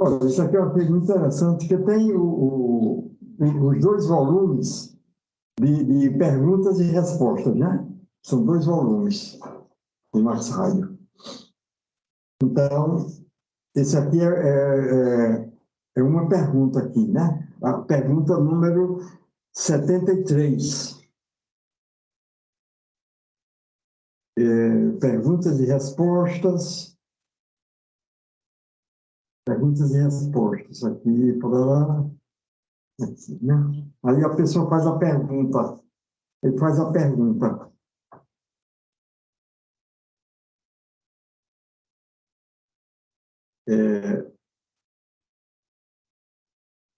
Olha, isso aqui é uma pergunta interessante, que tem os dois volumes de perguntas e respostas, né? São dois volumes de Marçário. Então, esse aqui é uma pergunta aqui, né? A pergunta número 73. Perguntas e respostas. Perguntas e respostas. Aqui, lá. Né? Aí a pessoa faz a pergunta. Ele faz a pergunta.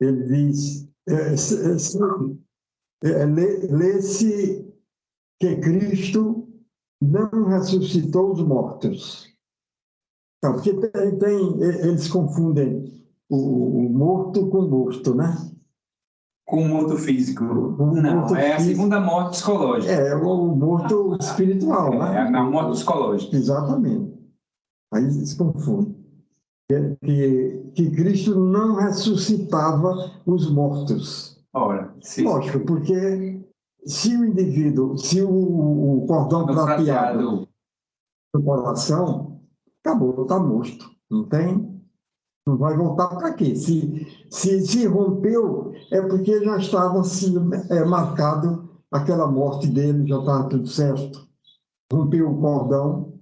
Ele diz, lê-se que Cristo não ressuscitou os mortos. Tá, porque eles confundem o morto com o morto, né? Com o morto físico. O Não, morto é a físico, segunda morte psicológica. o morto espiritual, né? A morte psicológica. Exatamente. Aí eles confundem. Que Cristo não ressuscitava os mortos. Ora, sim. Lógico, porque se o indivíduo, se o cordão prateado do coração, acabou, está morto. Não vai voltar para quê? Se rompeu, é porque já estava marcado aquela morte dele, já estava tudo certo. Rompeu o cordão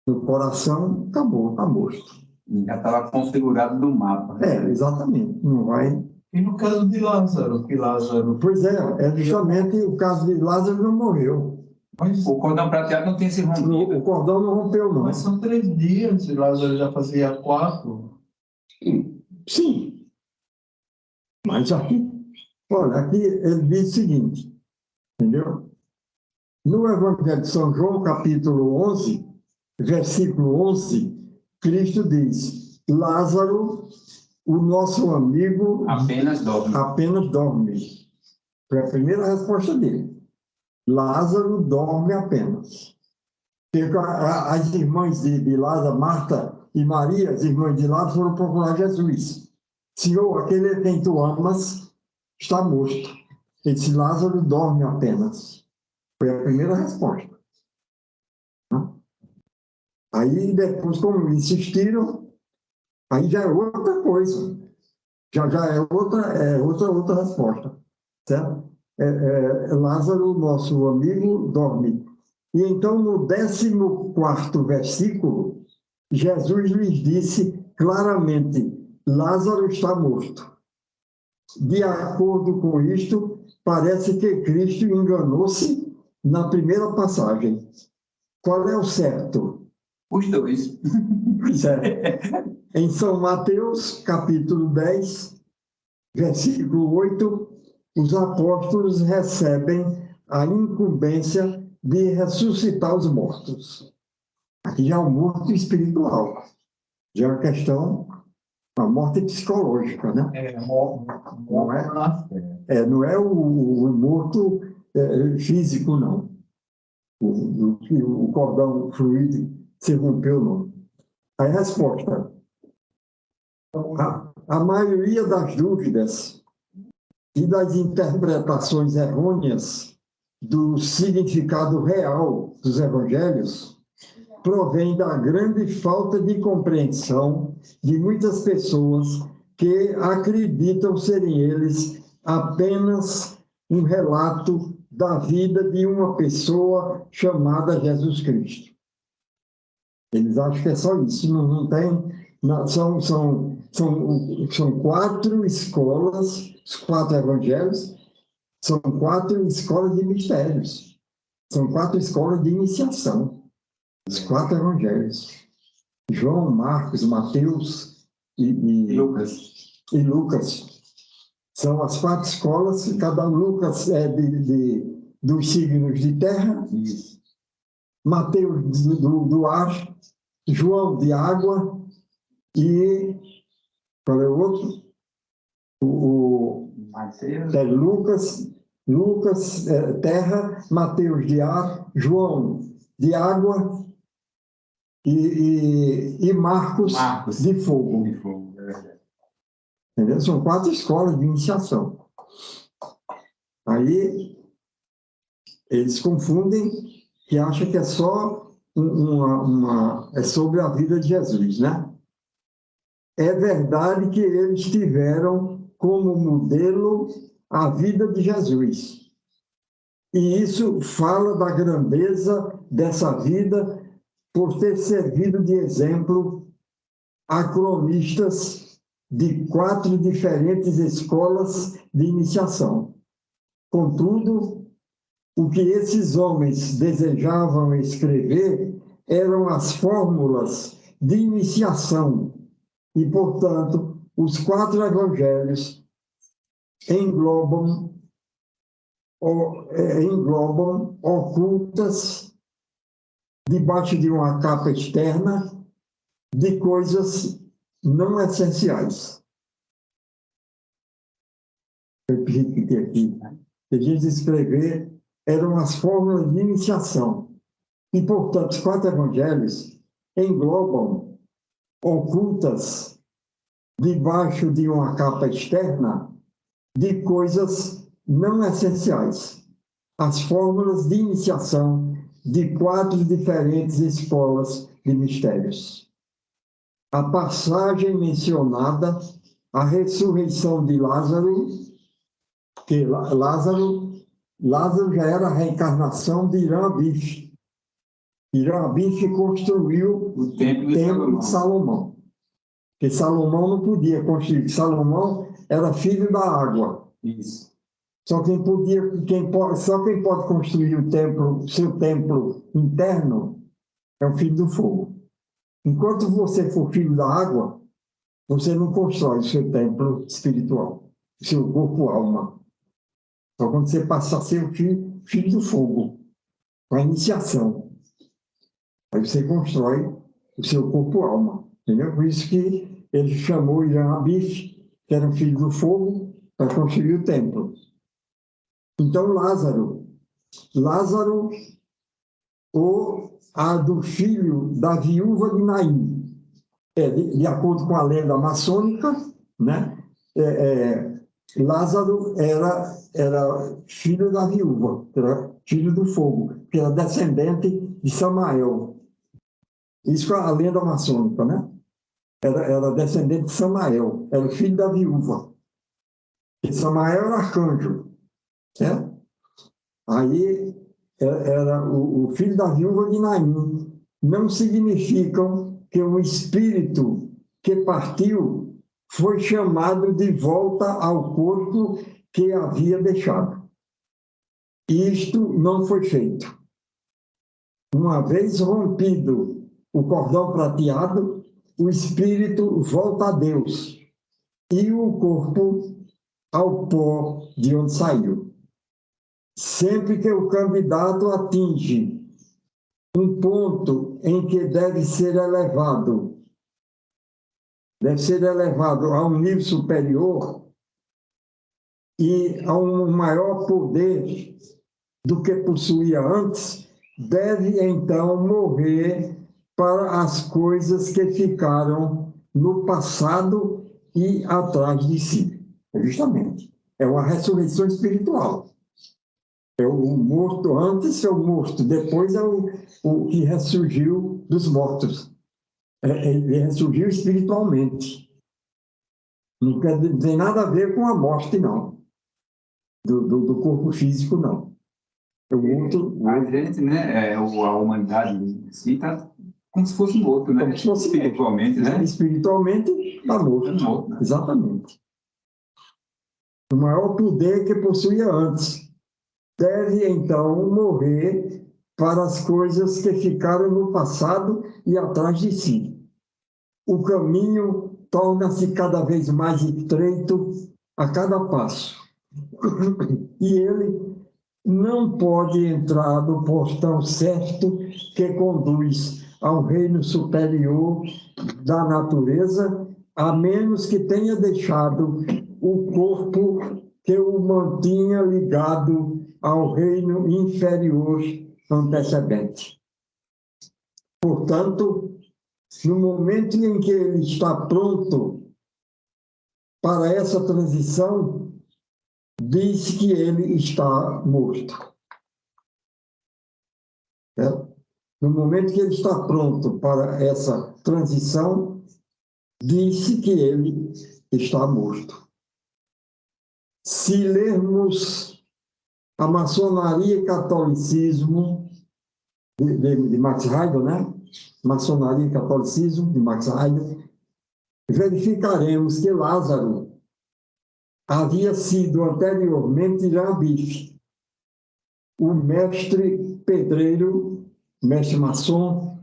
no coração, acabou, está morto. Já estava configurado no mapa. Exatamente. Não vai. E no caso de Lázaro, que Lázaro... Pois é justamente o caso de Lázaro não morreu. Mas o cordão prateado não tem se rompido. O cordão não rompeu, não. Mas são 3 dias, e Lázaro já fazia 4. Sim. Mas aqui, olha, aqui ele diz o seguinte, entendeu? No Evangelho de São João, capítulo 11, versículo 11, Cristo diz, Lázaro, o nosso amigo, apenas dorme. Foi a primeira resposta dele. Lázaro dorme apenas. Porque as irmãs de Lázaro, Marta e Maria, as irmãs de Lázaro, foram procurar Jesus. Senhor, aquele a quem tu amas está morto. Ele disse, Lázaro dorme apenas. Foi a primeira resposta. Aí depois, como insistiram, aí já é outra coisa. Já é outra resposta. Certo? Lázaro, nosso amigo, dorme. E então, no 14º versículo, Jesus lhes disse claramente, Lázaro está morto. De acordo com isto, parece que Cristo enganou-se na primeira passagem. Qual é o certo? Os dois. Pois é. Em São Mateus, capítulo 10, versículo 8, os apóstolos recebem a incumbência de ressuscitar os mortos. Aqui já é um morto espiritual. Já é uma questão, uma morte psicológica, né? Não é o morto físico, não. O cordão fluido se rompeu, não. A resposta. A maioria das dúvidas e das interpretações errôneas do significado real dos evangelhos provém da grande falta de compreensão de muitas pessoas que acreditam serem eles apenas um relato da vida de uma pessoa chamada Jesus Cristo. Eles acham que é só isso, não tem... São 4 escolas, os 4 evangelhos, são 4 escolas de mistérios, são 4 escolas de iniciação, os 4 evangelhos. João, Marcos, Mateus e Lucas. São as 4 escolas, cada Lucas é dos signos de terra, Mateus do ar, João de água e qual é o outro? Lucas terra, Mateus de ar, João de água e Marcos de fogo. Entendeu? São 4 escolas de iniciação. Aí, eles confundem que acham que é só é sobre a vida de Jesus, né? É verdade que eles tiveram como modelo a vida de Jesus. E isso fala da grandeza dessa vida por ter servido de exemplo a cronistas de 4 diferentes escolas de iniciação. Contudo, o que esses homens desejavam escrever eram as fórmulas de iniciação e, portanto, os 4 evangelhos englobam ocultas debaixo de uma capa externa de coisas não essenciais. Eu repeti aqui. A gente escrever eram as fórmulas de iniciação. E, portanto, os 4 evangelhos englobam ocultas debaixo de uma capa externa de coisas não essenciais. As fórmulas de iniciação de 4 diferentes escolas de mistérios. A passagem mencionada, a ressurreição de Lázaro, que Lázaro já era a reencarnação de Irã Abif. Irã Abif construiu O templo de Salomão. Porque Salomão não podia construir. Salomão era filho da água. Isso. Só quem pode construir o seu templo interno é o filho do fogo. Enquanto você for filho da água, você não constrói o seu templo espiritual, o seu corpo-alma. Só quando você passar a ser o filho do fogo, com a iniciação. Aí você constrói o seu corpo-alma. Entendeu? Por isso que ele chamou Irã Abif, que era o filho do fogo, para construir o templo. Então, Lázaro, ou a do filho da viúva de Naim, de acordo com a lenda maçônica, né? Lázaro era filho da viúva, era filho do fogo, que era descendente de Samael. Isso é a lenda maçônica, né? Era descendente de Samael, era o filho da viúva. E Samael era arcanjo, certo? Aí era o filho da viúva de Naim. Não significam que o espírito que partiu foi chamado de volta ao corpo que havia deixado. Isto não foi feito. Uma vez rompido o cordão prateado, o espírito volta a Deus e o corpo ao pó de onde saiu. Sempre que o candidato atinge um ponto em que deve ser elevado a um nível superior e a um maior poder do que possuía antes, deve então morrer para as coisas que ficaram no passado e atrás de si. Justamente. É uma ressurreição espiritual. É o morto antes, é o morto. Depois é o que ressurgiu dos mortos. Ele ressurgiu espiritualmente. Não tem nada a ver com a morte, não. Do corpo físico, não. A gente, né, a humanidade em si está como se fosse morto, né? Como se fosse espiritualmente, morto, né? Espiritualmente está morto. Tá morto, né? Exatamente. O maior poder que possuía antes deve, então, morrer para as coisas que ficaram no passado e atrás de si. O caminho torna-se cada vez mais estreito a cada passo. E ele não pode entrar no portão certo que conduz ao reino superior da natureza, a menos que tenha deixado o corpo que o mantinha ligado ao reino inferior antecedente. Portanto, no momento em que ele está pronto para essa transição, diz que ele está morto. No momento que ele está pronto para essa transição, disse que ele está morto. Se lermos a maçonaria e catolicismo de Max Heider, né? Maçonaria e catolicismo de Max Heider, verificaremos que Lázaro havia sido anteriormente Irã Bif, o mestre pedreiro, mestre maçom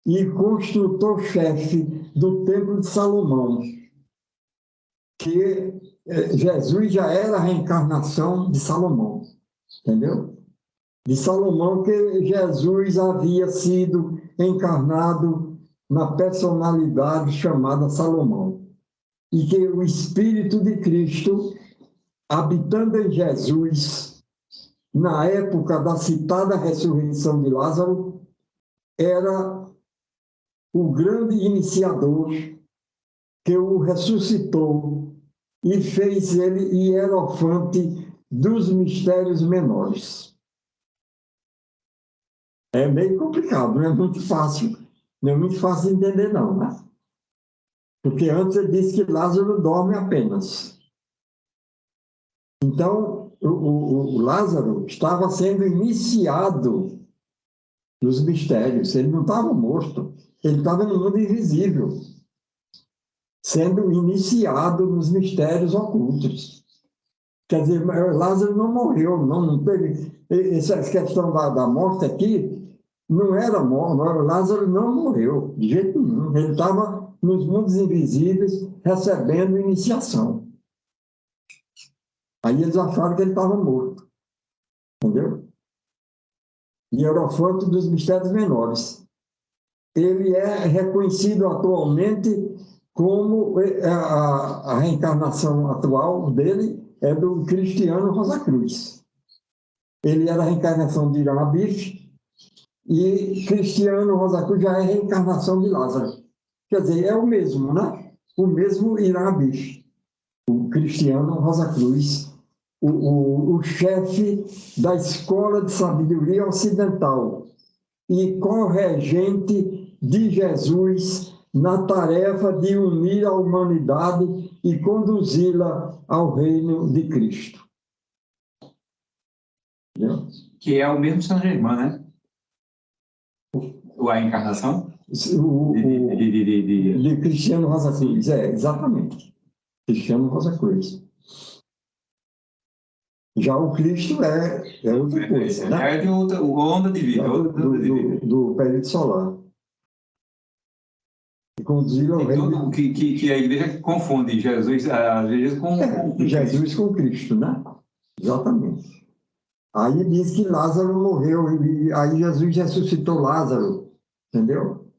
e construtor-chefe do Templo de Salomão, que Jesus já era a reencarnação de Salomão, entendeu? De Salomão, que Jesus havia sido encarnado na personalidade chamada Salomão, e que o Espírito de Cristo, habitando em Jesus, na época da citada ressurreição de Lázaro, era o grande iniciador que o ressuscitou e fez ele hierofante dos mistérios menores. É meio complicado, não é muito fácil, não é muito fácil de entender não, né? Porque antes ele disse que Lázaro dorme apenas. Então, o Lázaro estava sendo iniciado nos mistérios, ele não estava morto, ele estava no mundo invisível, sendo iniciado nos mistérios ocultos. Quer dizer, Lázaro não morreu, não teve... Essa questão da morte aqui não era morte, Lázaro não morreu, de jeito nenhum. Ele estava nos mundos invisíveis recebendo iniciação. Aí eles acharam que ele estava morto, entendeu? Hierofante dos mistérios menores. Ele é reconhecido atualmente como a reencarnação atual dele é do Cristiano Rosa Cruz. Ele era a reencarnação de Irã Bif e Cristiano Rosa Cruz já é a reencarnação de Lázaro. Quer dizer, é o mesmo, né? O mesmo Irã Bif, o Cristiano Rosa Cruz, o chefe da Escola de Sabedoria Ocidental e corregente de Jesus na tarefa de unir a humanidade e conduzi-la ao reino de Cristo. Entendeu? Que é o mesmo São Germain, né? Ou a encarnação? De Cristiano Rosa Cruz, exatamente. Cristiano Rosa Cruz. Já o Cristo é outra coisa, né? É de outra onda de vida. Do período solar. E conduziram ao reino que a igreja confunde Jesus, às vezes, com Jesus com Cristo, né? Exatamente. Aí diz que Lázaro morreu, e aí Jesus ressuscitou Lázaro, entendeu?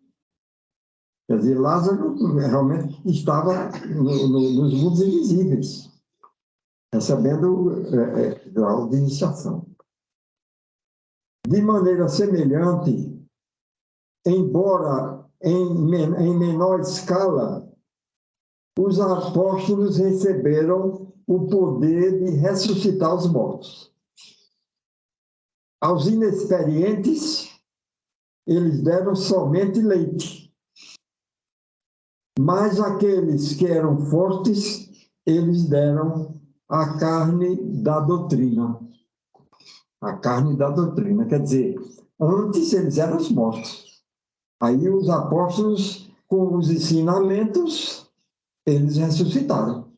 Quer dizer, Lázaro realmente estava nos mundos invisíveis, recebendo grau de iniciação. De maneira semelhante, embora em menor escala, os apóstolos receberam o poder de ressuscitar os mortos. Aos inexperientes, eles deram somente leite. Mas aqueles que eram fortes, eles deram a carne da doutrina. A carne da doutrina. Quer dizer, antes eles eram os mortos. Aí os apóstolos, com os ensinamentos, eles ressuscitaram.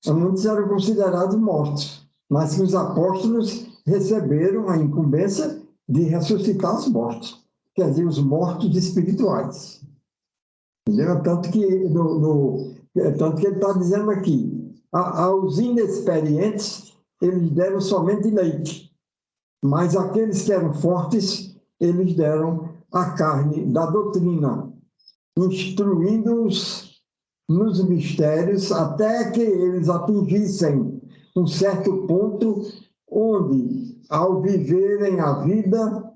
Antes eram considerados mortos, mas que os apóstolos receberam a incumbência de ressuscitar os mortos. Quer dizer, os mortos espirituais. Entendeu? Tanto que ele está dizendo aqui, aos inexperientes, eles deram somente leite, mas aqueles que eram fortes, eles deram a carne da doutrina, instruindo-os nos mistérios até que eles atingissem um certo ponto onde, ao viverem a vida,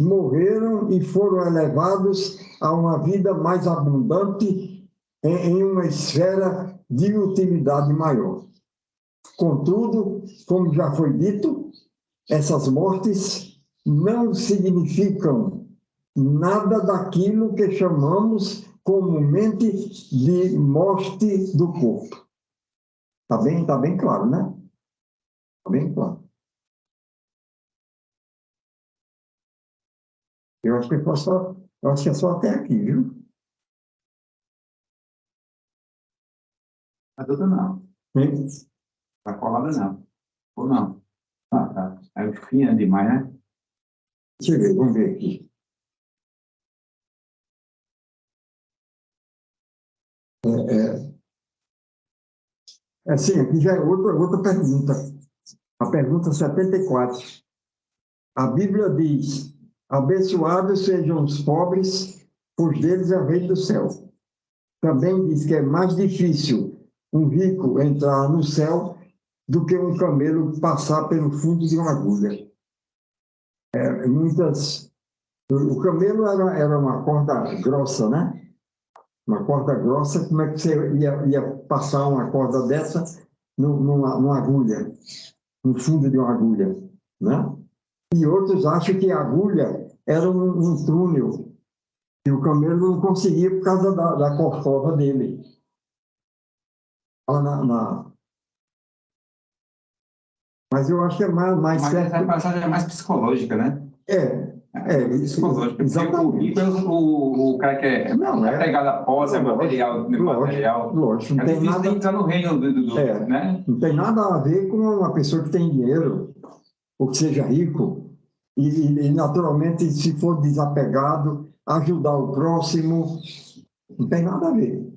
morreram e foram elevados a uma vida mais abundante em uma esfera de utilidade maior. Contudo, como já foi dito, essas mortes não significam nada daquilo que chamamos comumente de morte do corpo. Tá bem claro, né? Tá bem claro. Eu acho que é só até aqui, viu? A doutora não. Hein? Tá colada não. Ou não? Ah, tá. Aí fina demais, né? Deixa eu ver, vamos ver aqui. Assim, aqui já é outra pergunta. A pergunta 74. A Bíblia diz: abençoados sejam os pobres, pois deles é o reino do céu. Também diz que é mais difícil um rico entrar no céu do que um camelo passar pelo fundo de uma agulha. O camelo era uma corda grossa, né? Uma corda grossa, como é que você ia passar uma corda dessa numa agulha, no fundo de uma agulha, né? E outros acham que a agulha era um túnel, e o camelo não conseguia por causa da corcova dele. Mas eu acho que é mais Mas certo. essa passagem é mais psicológica, né? Exatamente. O cara que é apegado à posse, material. Lógico, não É tem difícil de nada. entrar no reino né? Não tem nada a ver com uma pessoa que tem dinheiro, ou que seja rico, e naturalmente, se for desapegado, ajudar o próximo, não tem nada a ver.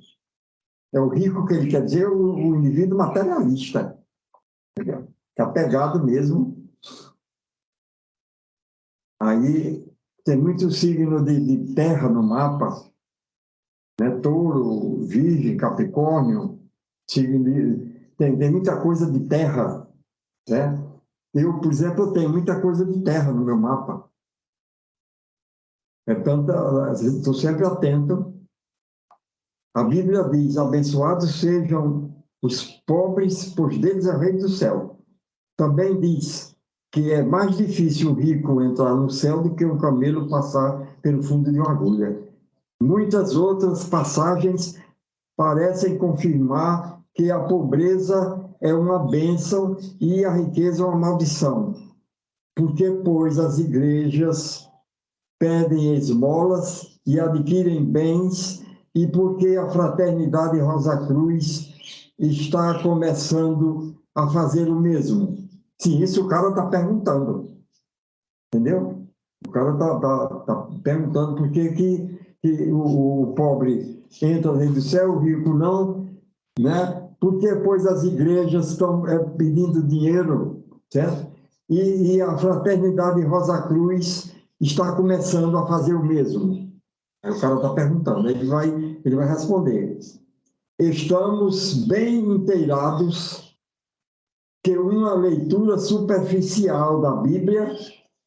É o rico que ele quer dizer, o indivíduo materialista, que é apegado mesmo. Aí tem muito signo de terra no mapa, né? Touro, Virgem, Capricórnio, tem muita coisa de terra, né? Eu, por exemplo, tenho muita coisa de terra no meu mapa. Estou sempre atento. A Bíblia diz: abençoados sejam os pobres, pois deles é o reino do céu. Também diz que é mais difícil o rico entrar no céu do que um camelo passar pelo fundo de uma agulha. Muitas outras passagens parecem confirmar que a pobreza é uma bênção e a riqueza é uma maldição. Porque, pois, as igrejas pedem esmolas e adquirem bens, e porque a Fraternidade Rosa Cruz está começando a fazer o mesmo. Sim, isso o cara está perguntando, entendeu? O cara está perguntando por que o pobre entra dentro do céu, o rico não, né? Porque, pois, as igrejas estão pedindo dinheiro, certo? E a Fraternidade Rosa Cruz está começando a fazer o mesmo. Aí o cara está perguntando, ele vai responder. Estamos bem inteirados que uma leitura superficial da Bíblia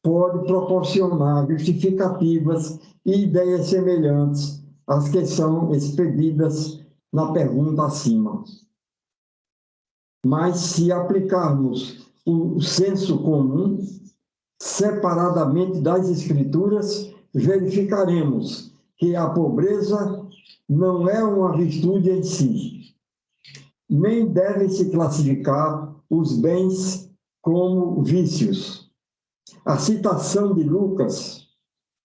pode proporcionar justificativas e ideias semelhantes às que são expedidas na pergunta acima. Mas se aplicarmos o senso comum separadamente das Escrituras, verificaremos que a pobreza não é uma virtude em si, nem devem se classificar os bens como vícios. A citação de Lucas: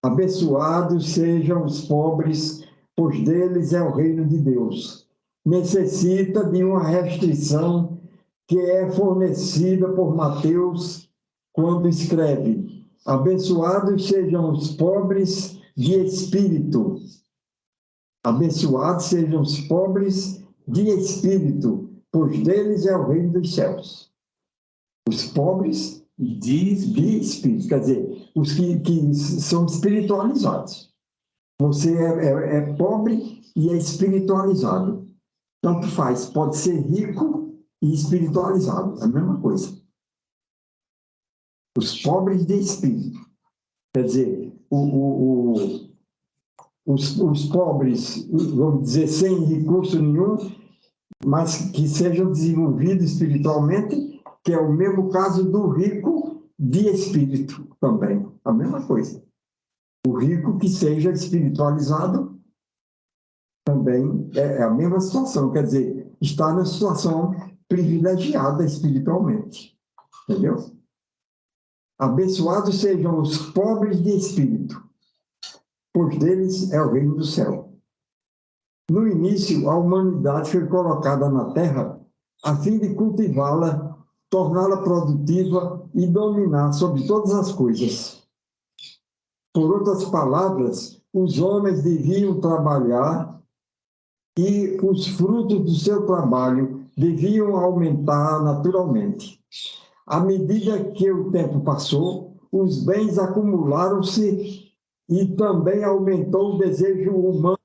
abençoados sejam os pobres, pois deles é o reino de Deus, necessita de uma restrição que é fornecida por Mateus quando escreve: abençoados sejam os pobres de espírito. Abençoados sejam os pobres de espírito, pois deles é o reino dos céus. Os pobres de espírito, quer dizer, os que são espiritualizados. Você é pobre e é espiritualizado. Tanto faz, pode ser rico e espiritualizado, é a mesma coisa. Os pobres de espírito. Quer dizer, os pobres, vamos dizer, sem recurso nenhum, mas que sejam desenvolvidos espiritualmente, que é o mesmo caso do rico de espírito também, a mesma coisa. O rico que seja espiritualizado também é a mesma situação, quer dizer, está na situação privilegiada espiritualmente, entendeu? Abençoados sejam os pobres de espírito, pois deles é o reino do céu. No início, a humanidade foi colocada na Terra a fim de cultivá-la, torná-la produtiva e dominar sobre todas as coisas. Por outras palavras, os homens deviam trabalhar e os frutos do seu trabalho deviam aumentar naturalmente. À medida que o tempo passou, os bens acumularam-se e também aumentou o desejo humano.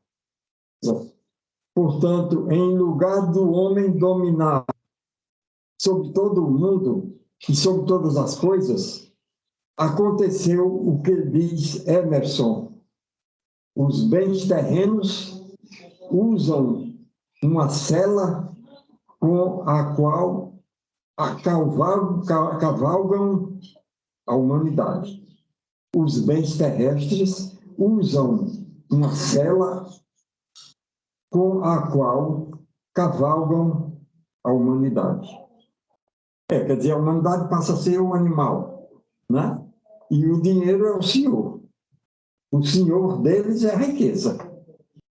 Portanto, em lugar do homem dominar sobre todo o mundo e sobre todas as coisas, aconteceu o que diz Emerson: os bens terrenos usam uma sela com a qual cavalgam a humanidade. Os bens terrestres usam uma sela com a qual cavalgam a humanidade. Quer dizer, a humanidade passa a ser um animal, né? E o dinheiro é o senhor. O senhor deles é a riqueza.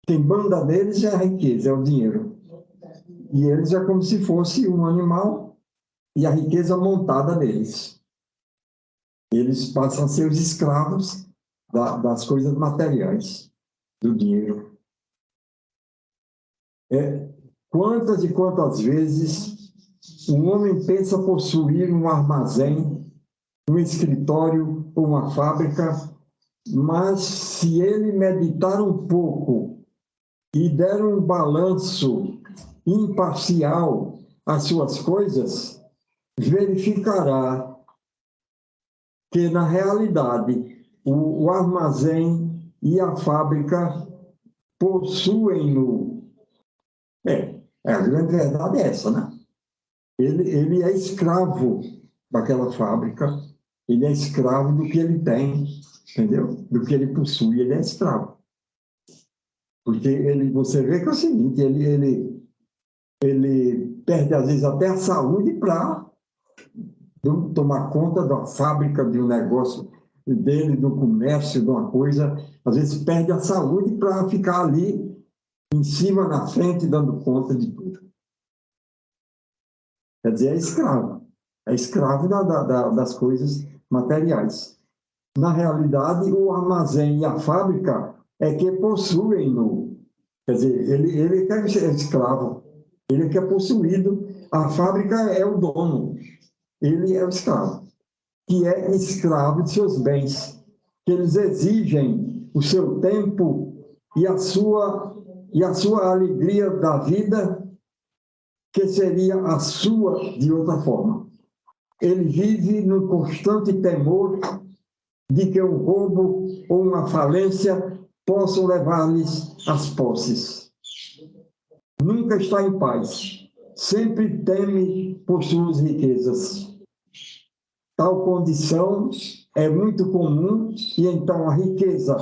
Quem manda neles é a riqueza, é o dinheiro. E eles é como se fosse um animal e a riqueza montada neles. Eles passam a ser os escravos das coisas materiais, do dinheiro. Quantas e quantas vezes um homem pensa possuir um armazém, um escritório ou uma fábrica, mas se ele meditar um pouco e der um balanço imparcial às suas coisas, verificará que, na realidade, o armazém e a fábrica possuem-no. A grande verdade é essa, né? Ele é escravo daquela fábrica, ele é escravo do que ele tem, entendeu? Do que ele possui, ele é escravo. Porque você vê que é o seguinte, ele perde, às vezes, até a saúde para tomar conta da fábrica, de um negócio dele, do comércio, de uma coisa. Às vezes perde a saúde para ficar ali em cima, na frente, dando conta de tudo. Quer dizer, é escravo das coisas materiais. Na realidade, o armazém e a fábrica é que possuem-no. Quer dizer, ele quer ser escravo, ele que é possuído, a fábrica é o dono, ele é o escravo, que é escravo de seus bens, que eles exigem o seu tempo e a sua alegria da vida, que seria a sua de outra forma. Ele vive no constante temor de que um roubo ou uma falência possam levar-lhes as posses. Nunca está em paz, sempre teme por suas riquezas. Tal condição é muito comum e então a riqueza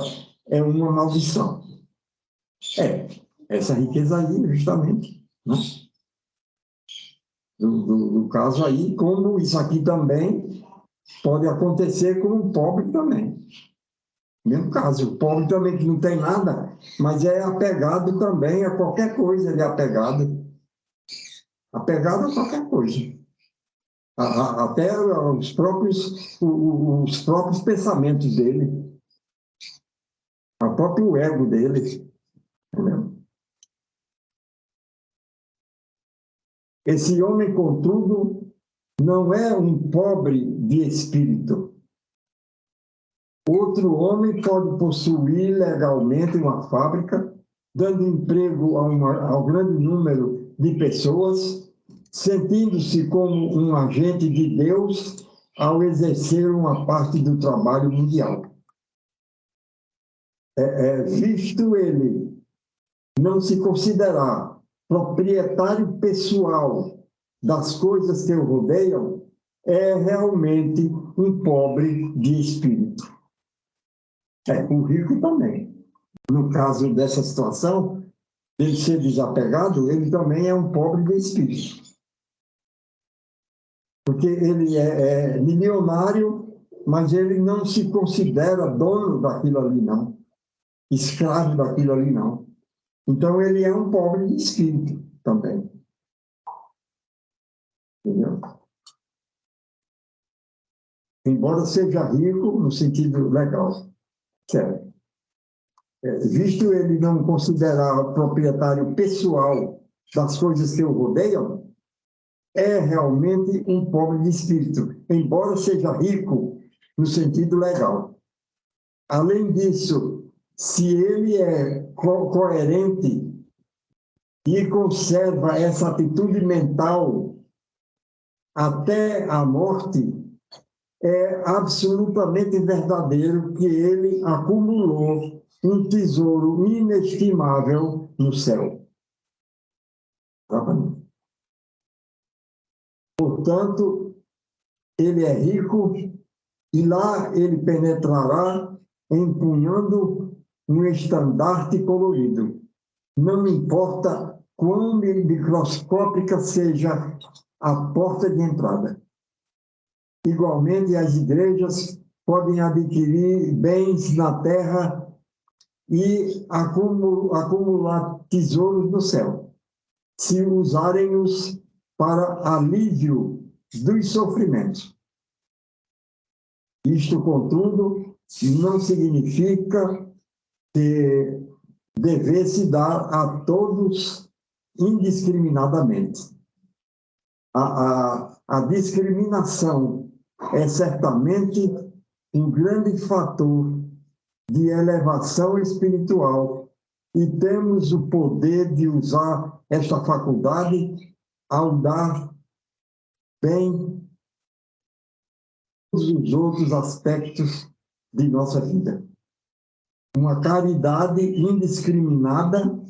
é uma maldição. Essa riqueza aí, justamente, né? Do caso aí, como isso aqui também pode acontecer com o pobre também. Mesmo caso, o pobre também que não tem nada, mas é apegado também a qualquer coisa, ele é apegado. Apegado a qualquer coisa. Até os próprios pensamentos dele. O próprio ego dele. Entendeu? Esse homem, contudo, não é um pobre de espírito. Outro homem pode possuir legalmente uma fábrica, dando emprego ao grande número de pessoas, sentindo-se como um agente de Deus ao exercer uma parte do trabalho mundial. visto ele não se considerar proprietário pessoal das coisas que o rodeiam, é realmente um pobre de espírito. O rico também. No caso dessa situação, ele ser desapegado, ele também é um pobre de espírito. Porque ele é milionário, mas ele não se considera dono daquilo ali, não. Escravo daquilo ali, não. Então, ele é um pobre de espírito também. Entendeu? Embora seja rico no sentido legal. Certo? Visto ele não considerar proprietário pessoal das coisas que o rodeiam, é realmente um pobre de espírito, embora seja rico no sentido legal. Além disso, se ele é coerente e conserva essa atitude mental até a morte, é absolutamente verdadeiro que ele acumulou um tesouro inestimável no céu. Portanto, ele é rico e lá ele penetrará empunhando um estandarte colorido. Não importa quão microscópica seja a porta de entrada. Igualmente, as igrejas podem adquirir bens na terra e acumular tesouros no céu, se usarem-os para alívio dos sofrimentos. Isto, contudo, não significa que devesse dar a todos indiscriminadamente. A discriminação é certamente um grande fator de elevação espiritual e temos o poder de usar esta faculdade ao dar bem todos os outros aspectos de nossa vida. Uma caridade indiscriminada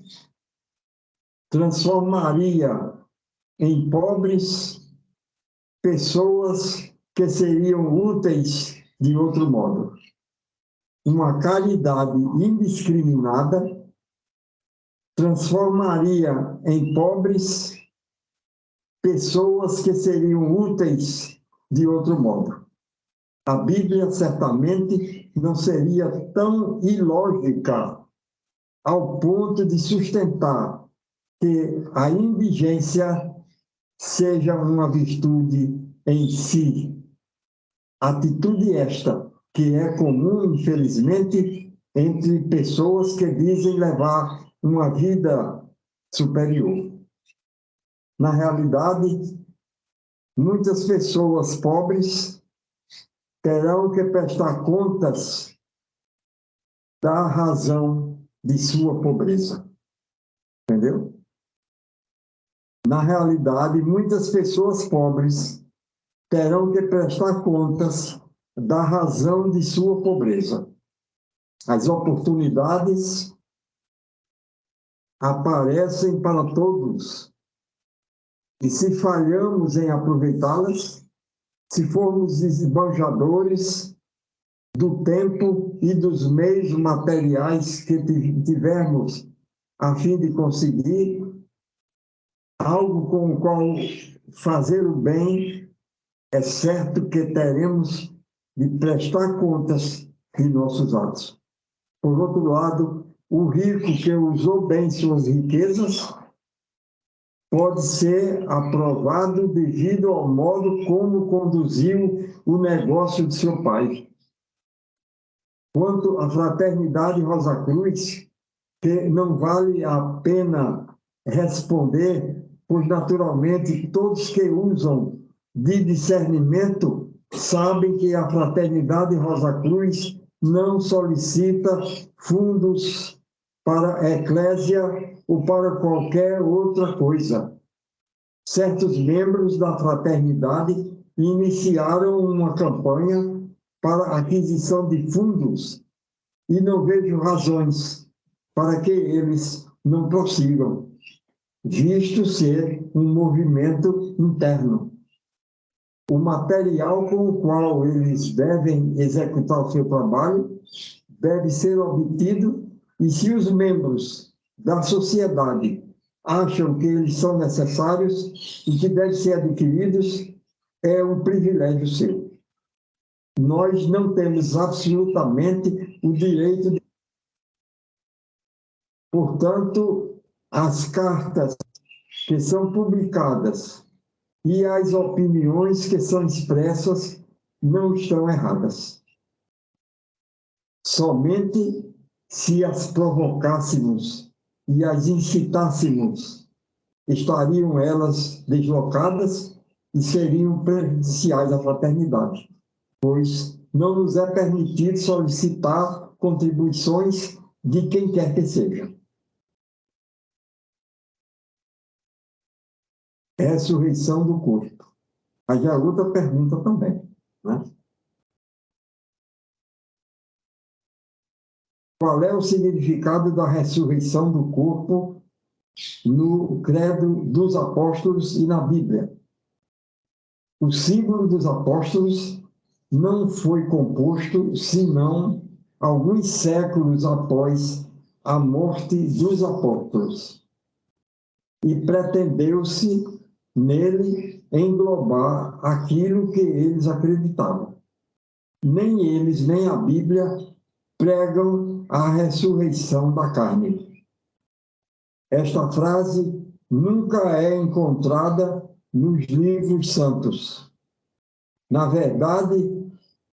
transformaria em pobres pessoas que seriam úteis de outro modo. Uma caridade indiscriminada transformaria em pobres pessoas que seriam úteis de outro modo. A Bíblia certamente não seria tão ilógica ao ponto de sustentar que a indigência seja uma virtude em si. Atitude esta que é comum, infelizmente, entre pessoas que dizem levar uma vida superior. Na realidade, muitas pessoas pobres terão que prestar contas da razão de sua pobreza. Entendeu? Na realidade, muitas pessoas pobres terão que prestar contas da razão de sua pobreza. As oportunidades aparecem para todos. E se falhamos em aproveitá-las, se formos esbanjadores do tempo e dos meios materiais que tivermos a fim de conseguir algo com o qual fazer o bem, é certo que teremos de prestar contas de nossos atos. Por outro lado, o rico que usou bem suas riquezas pode ser aprovado devido ao modo como conduziu o negócio de seu pai. Quanto à Fraternidade Rosa Cruz, que não vale a pena responder, pois naturalmente todos que usam de discernimento sabem que a Fraternidade Rosa Cruz não solicita fundos para a eclésia ou para qualquer outra coisa. Certos membros da fraternidade iniciaram uma campanha para aquisição de fundos e não vejo razões para que eles não prossigam, visto ser um movimento interno. O material com o qual eles devem executar o seu trabalho deve ser obtido, e se os membros da sociedade acham que eles são necessários e que devem ser adquiridos, é um privilégio seu. Nós não temos absolutamente o direito de... Portanto, as cartas que são publicadas e as opiniões que são expressas não estão erradas. Somente se as provocássemos e as incitássemos, estariam elas deslocadas e seriam prejudiciais à fraternidade, pois não nos é permitido solicitar contribuições de quem quer que seja. Ressurreição do corpo. Aí a outra pergunta também, né? Qual é o significado da ressurreição do corpo no credo dos apóstolos e na Bíblia? O símbolo dos apóstolos não foi composto senão alguns séculos após a morte dos apóstolos, e pretendeu-se nele englobar aquilo que eles acreditavam. Nem eles, nem a Bíblia pregam a ressurreição da carne. Esta frase nunca é encontrada nos livros santos. Na verdade,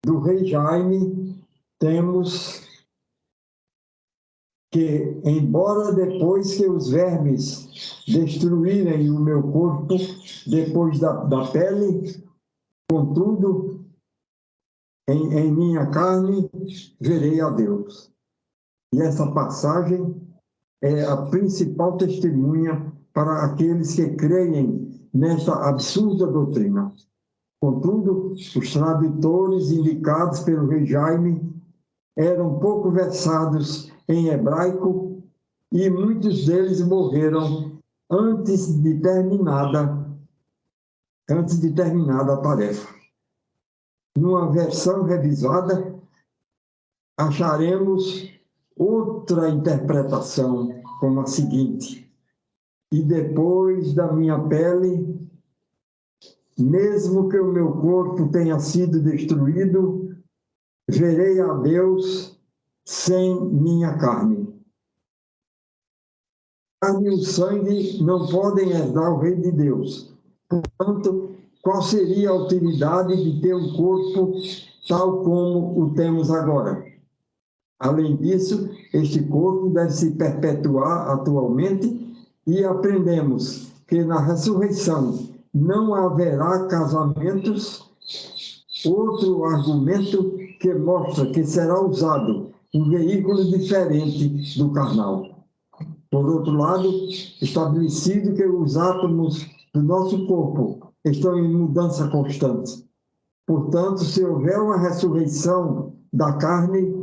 do rei Jaime, temos que, embora depois que os vermes destruírem o meu corpo, depois da pele, contudo, em minha carne verei a Deus. E essa passagem é a principal testemunha para aqueles que creem nesta absurda doutrina. Contudo, os tradutores indicados pelo rei Jaime eram pouco versados em hebraico e muitos deles morreram antes de terminada a tarefa. Numa versão revisada, acharemos outra interpretação como a seguinte: e depois da minha pele, mesmo que o meu corpo tenha sido destruído, verei a Deus sem minha carne. A carne e o sangue não podem herdar o reino de Deus. Portanto, qual seria a utilidade de ter um corpo tal como o temos agora? Além disso, este corpo deve se perpetuar atualmente, e aprendemos que na ressurreição não haverá casamentos. Outro argumento que mostra que será usado um veículo diferente do carnal. Por outro lado, estabelecido que os átomos do nosso corpo estão em mudança constante. Portanto, se houver uma ressurreição da carne,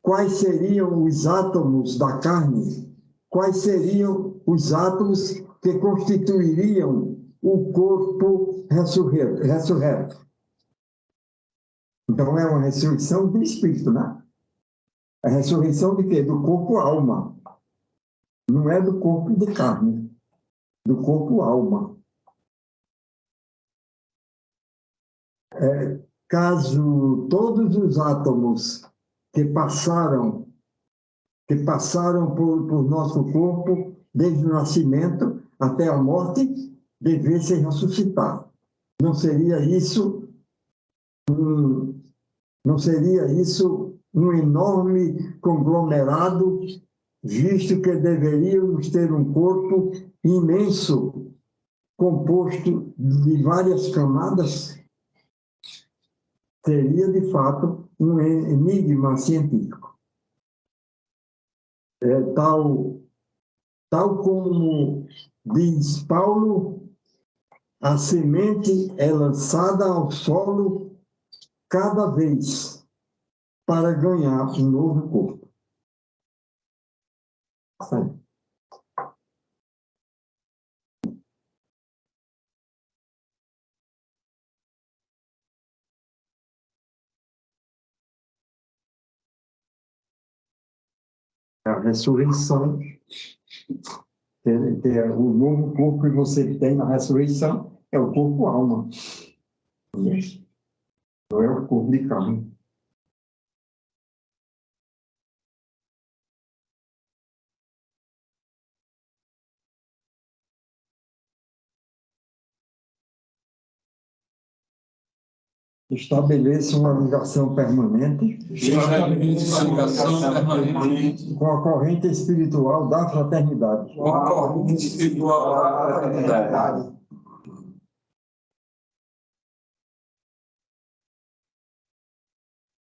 quais seriam os átomos da carne? Quais seriam os átomos que constituiriam o corpo ressurreto? Então, é uma ressurreição do espírito, né? A ressurreição de quê? Do corpo-alma. Não é do corpo de carne, do corpo-alma. Caso todos os átomos que passaram por nosso corpo, desde o nascimento até a morte, devessem ressuscitar. Não seria isso um enorme conglomerado, visto que deveríamos ter um corpo imenso, composto de várias camadas? Seria, de fato, um enigma científico. Tal como diz Paulo, a semente é lançada ao solo cada vez para ganhar um novo corpo. A ressurreição, o novo corpo que você tem na ressurreição é o corpo-alma. Não é o corpo de carne. Estabeleça uma ligação permanente com a corrente espiritual da fraternidade.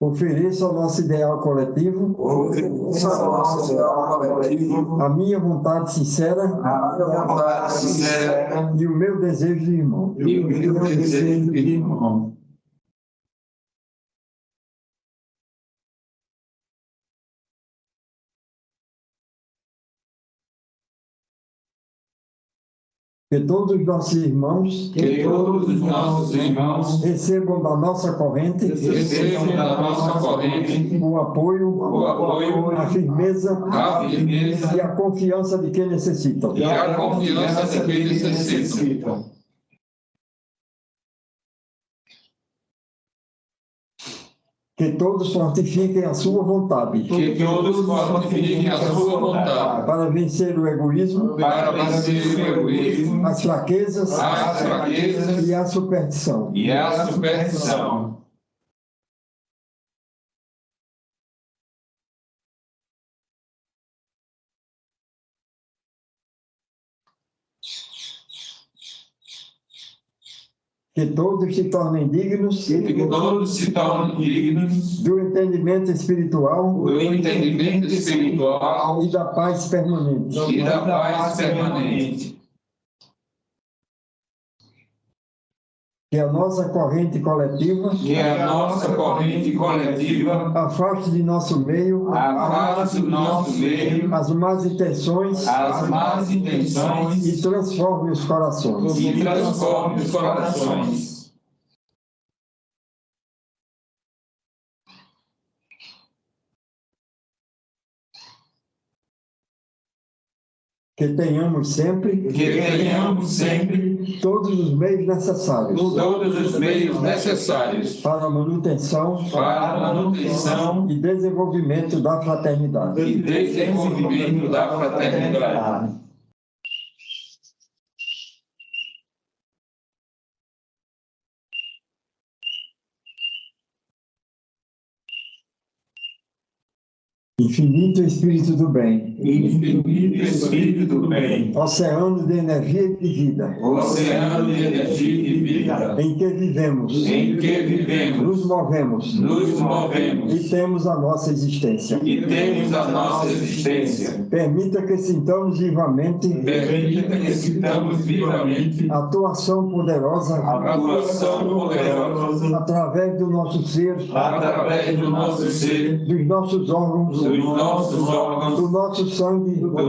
Ofereça ao nosso ideal coletivo a minha vontade sincera e o meu desejo de irmão. Que todos os nossos irmãos recebam da nossa corrente o apoio, a firmeza e a confiança de quem necessitam. Que todos fortifiquem a sua vontade. Para vencer o egoísmo, as fraquezas e a superstição. Que todos se tornem dignos do entendimento espiritual e da paz permanente. Que a nossa corrente coletiva afaste de nosso meio as más intenções e transforme os corações. Que tenhamos sempre todos os meios necessários para a manutenção e desenvolvimento da fraternidade. Infinito Espírito do Bem. Oceano de energia e de vida. Em que vivemos. Nos movemos. E temos a nossa existência. Permita que sintamos vivamente a tua ação poderosa através do nosso ser, dos nossos órgãos, do nosso sangue, dos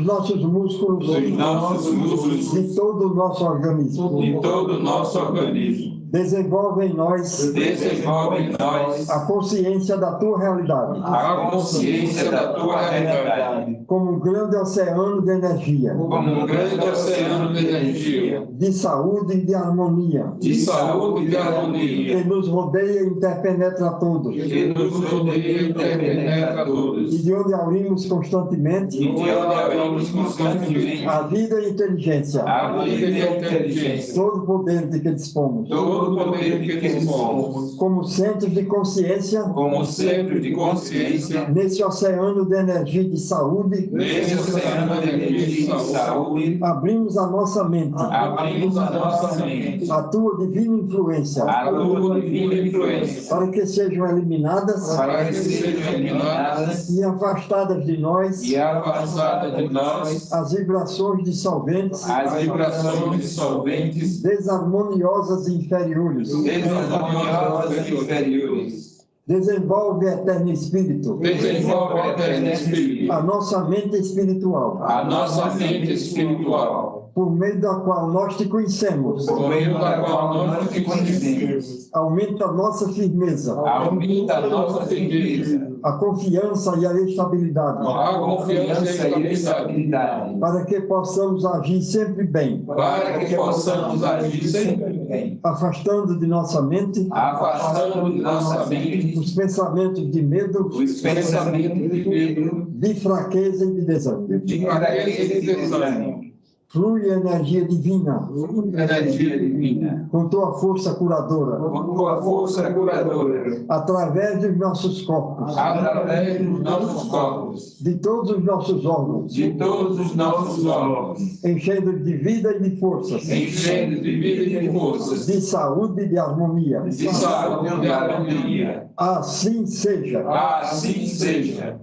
nossos músculos, de todo o nosso organismo. Desenvolve em nós a consciência da tua realidade. Como um grande oceano de energia. De saúde e de harmonia. Que nos rodeia e interpenetra a todos. E de onde aurimos constantemente a vida e a inteligência. Todo o poder de que dispomos. Como centros de consciência, nesse oceano de energia e de saúde, abrimos a nossa mente, a tua divina influência, para que sejam eliminadas e afastadas de nós as vibrações dissolventes, desarmoniosas e inferiores, Desenvolve, eterno Espírito, Desenvolve, eterno Espírito, a nossa mente espiritual, a nossa mente espiritual, por meio da qual nós te conhecemos. por meio da qual nós te conhecemos. Aumenta a nossa firmeza, Aumenta a nossa firmeza, a confiança e a estabilidade, a confiança e a estabilidade, para que possamos agir sempre bem, para que possamos agir sempre bem, afastando de nossa mente afastando de nossa mente os pensamentos de medo, os pensamentos de medo, de fraqueza e de desânimo. de fraqueza e desânimo. Flui energia divina, Energia divina, com tua força curadora, com tua força curadora, através dos nossos corpos, através dos nossos corpos, de todos os nossos órgãos, de todos os nossos órgãos, enchendo de vida e de forças, enchendo de vida e de forças, de saúde e de harmonia. de saúde e de harmonia. Assim seja. Assim seja.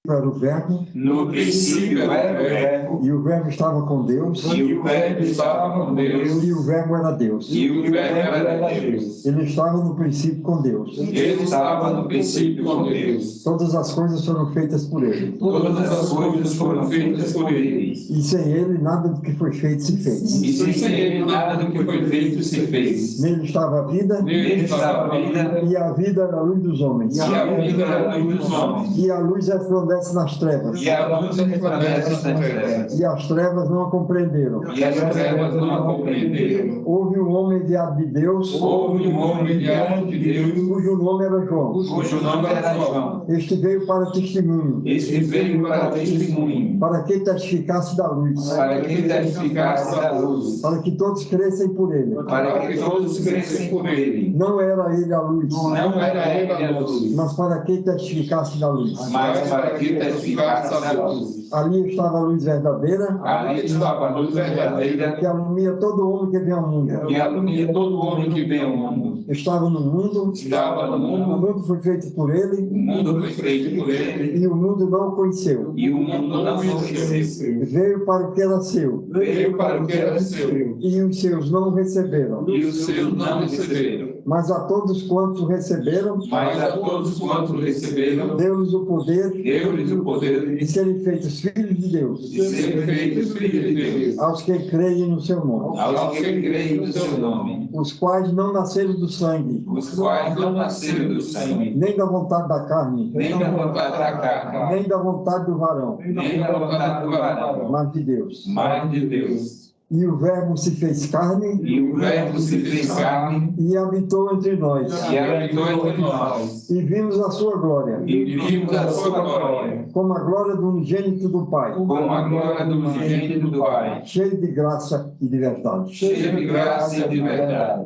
Era o Verbo, No princípio era o Verbo, e o Verbo estava com Deus, e o Verbo estava com Deus, e o Verbo era Deus. e o Verbo era Deus. Ele estava no princípio com Deus. Ele estava no princípio com Deus. Todas as coisas foram feitas por ele. Todas as coisas foram feitas por Ele. E sem ele, nada do que foi feito se fez. E sem Ele nada do que foi feito se fez. Nele estava a vida, Nele estava a vida, e a vida era a luz dos homens. e a vida era a luz dos homens. E a luz resplandece nas trevas, E a luz resplandece nas trevas. e as trevas não a compreenderam. E as trevas não a compreenderam. Houve um homem enviado de Deus, Houve um homem enviado de Deus, cujo nome era João. cujo nome era João. Este veio para testemunho, Este veio para testemunho, para que testificasse da luz, para que testificasse da luz, para que todos crescem por ele. para que todos crescem por Ele. Não era ele a luz, Não era Ele a luz, mas para que testificasse da luz. mas para que testificasse da luz. Ali estava a luz verdadeira, Ali estava a luz verdadeira, que alumia todo homem que vem ao mundo. que alumia todo homem que vem ao mundo. Estava no mundo, Estava no o mundo, mundo foi feito por ele, o mundo foi feito por Ele, e o mundo não o conheceu. e o mundo não o conheceu. Veio para o que era seu, Veio para o que era seu, e os seus não o receberam. e os seus não receberam. Mas a todos quantos o receberam, Mas a todos quantos receberam, deu-lhes o poder deu-lhes o poder de serem feitos filhos de Deus, de serem feitos filhos de Deus, aos que creem no seu nome, aos que creem no seu nome, os quais não nasceram do sangue, os quais não nasceram do sangue, nem da vontade da carne, nem da vontade da carne, nem da vontade do varão, nem da vontade do varão, mas de Deus. mas de Deus. E o Verbo se fez carne E o Verbo se fez carne e habitou entre nós, e habitou entre nós, e vimos a sua glória, e vimos a sua glória, como a glória do unigênito do Pai, como a glória do unigênito do Pai, cheio de graça e de verdade. cheio de graça e de verdade.